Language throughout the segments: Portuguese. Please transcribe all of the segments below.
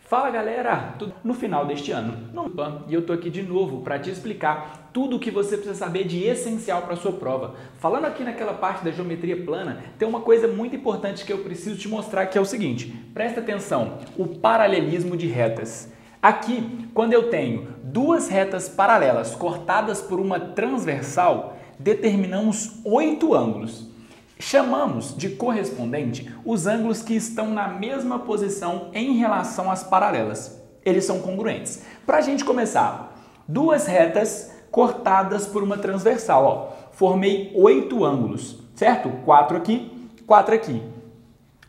Fala galera, tudo no final deste ano. E eu tô aqui de novo para te explicar tudo o que você precisa saber de essencial para a sua prova. Falando aqui naquela parte da geometria plana, tem uma coisa muito importante que eu preciso te mostrar, que é o seguinte: presta atenção, o paralelismo de retas. Aqui, quando eu tenho duas retas paralelas cortadas por uma transversal, determinamos 8 ângulos. Chamamos de correspondente os ângulos que estão na mesma posição em relação às paralelas. Eles são congruentes. Para a gente começar, duas retas cortadas por uma transversal. Ó, formei 8 ângulos, certo? 4 aqui, 4 aqui.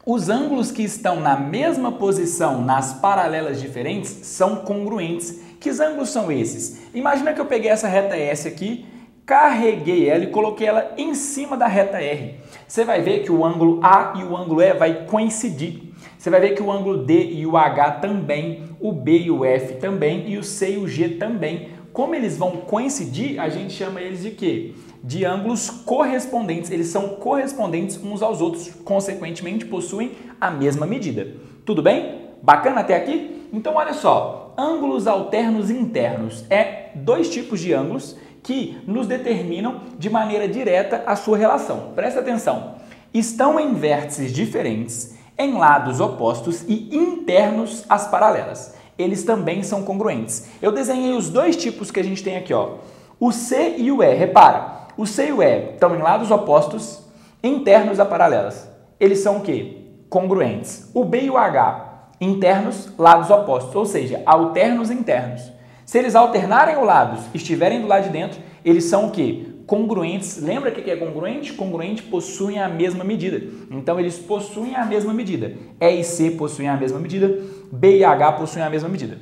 Os ângulos que estão na mesma posição nas paralelas diferentes são congruentes. Que ângulos são esses? Imagina que eu peguei essa reta S aqui, carreguei ela e coloquei ela em cima da reta R. Você vai ver que o ângulo A e o ângulo E vai coincidir. Você vai ver que o ângulo D e o H também, o B e o F também e o C e o G também. Como eles vão coincidir, a gente chama eles de quê? De ângulos correspondentes. Eles são correspondentes uns aos outros, consequentemente possuem a mesma medida. Tudo bem? Bacana até aqui? Então olha só, ângulos alternos internos é 2 tipos de ângulos que nos determinam de maneira direta a sua relação. Presta atenção. Estão em vértices diferentes, em lados opostos e internos às paralelas. Eles também são congruentes. Eu desenhei os 2 tipos que a gente tem aqui, ó. O C e o E. Repara, o C e o E estão em lados opostos, internos a paralelas. Eles são o quê? Congruentes. O B e o H, internos, lados opostos, ou seja, alternos internos. Se eles alternarem os lados e estiverem do lado de dentro, eles são o quê? Congruentes. Lembra o que é congruente? Congruente possuem a mesma medida. Então, eles possuem a mesma medida. E e C possuem a mesma medida, B e H possuem a mesma medida.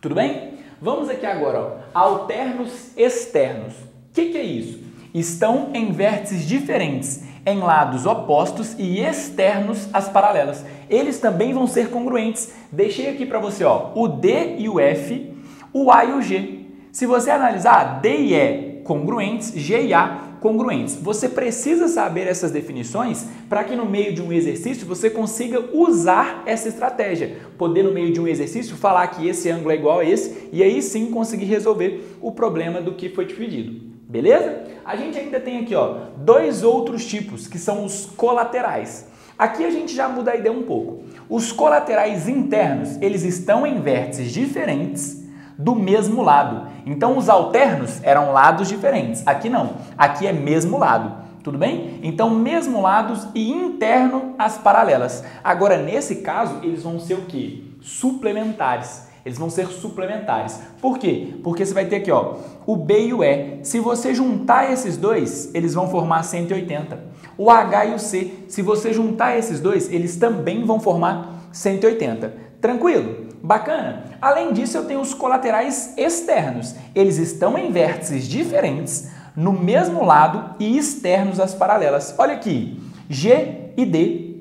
Tudo bem? Vamos aqui agora, ó, alternos externos. O que é isso? Estão em vértices diferentes, em lados opostos e externos às paralelas. Eles também vão ser congruentes. Deixei aqui para você, ó, o D e o F, o A e o G. Se você analisar, D e E congruentes, G e A congruentes. Você precisa saber essas definições para que no meio de um exercício você consiga usar essa estratégia. Poder no meio de um exercício falar que esse ângulo é igual a esse e aí sim conseguir resolver o problema do que foi te pedido. Beleza? A gente ainda tem aqui, ó, 2 outros tipos que são os colaterais. Aqui a gente já muda a ideia um pouco. Os colaterais internos, eles estão em vértices diferentes do mesmo lado. Então, os alternos eram lados diferentes. Aqui não. Aqui é mesmo lado. Tudo bem? Então, mesmo lados e interno às paralelas. Agora, nesse caso, eles vão ser o quê? Suplementares. Eles vão ser suplementares. Por quê? Porque você vai ter aqui, ó, o B e o E. Se você juntar esses dois, eles vão formar 180. O H e o C, se você juntar esses dois, eles também vão formar 180. Tranquilo? Bacana? Além disso, eu tenho os colaterais externos. Eles estão em vértices diferentes, no mesmo lado e externos às paralelas. Olha aqui, G e D,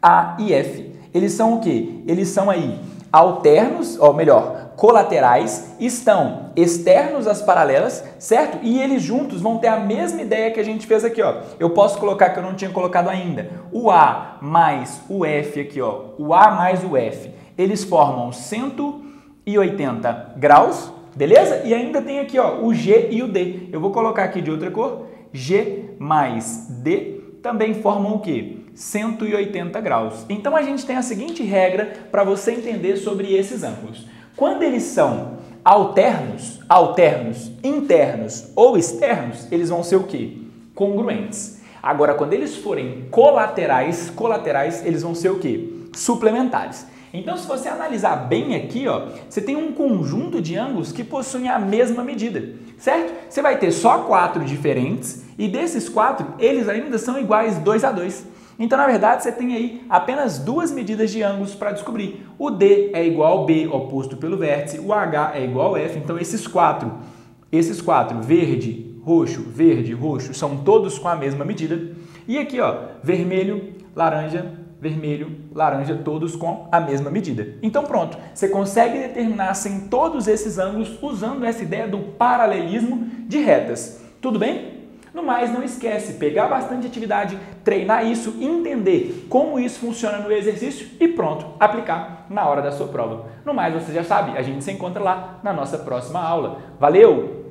A e F. Eles são o quê? Eles são aí alternos, ou melhor, colaterais, estão externos às paralelas, certo? E eles juntos vão ter a mesma ideia que a gente fez aqui, ó. Eu posso colocar, que eu não tinha colocado ainda, o A mais o F aqui, ó. O A mais o F. Eles formam 180 graus, beleza? E ainda tem aqui, ó, o G e o D. Eu vou colocar aqui de outra cor. G mais D também formam o quê? 180 graus. Então, a gente tem a seguinte regra para você entender sobre esses ângulos. Quando eles são alternos, internos ou externos, eles vão ser o quê? Congruentes. Agora, quando eles forem colaterais, eles vão ser o quê? Suplementares. Então, se você analisar bem aqui, ó, você tem um conjunto de ângulos que possuem a mesma medida, certo? Você vai ter só 4 diferentes e desses 4, eles ainda são iguais 2 a 2. Então, na verdade, você tem aí apenas 2 medidas de ângulos para descobrir. O D é igual ao B, oposto pelo vértice, o H é igual ao F. Então, esses quatro, verde, roxo, são todos com a mesma medida. E aqui, ó, vermelho, laranja, todos com a mesma medida. Então pronto, você consegue determinar assim todos esses ângulos usando essa ideia do paralelismo de retas. Tudo bem? No mais, não esquece, pegar bastante atividade, treinar isso, entender como isso funciona no exercício e pronto, aplicar na hora da sua prova. No mais, você já sabe, a gente se encontra lá na nossa próxima aula. Valeu!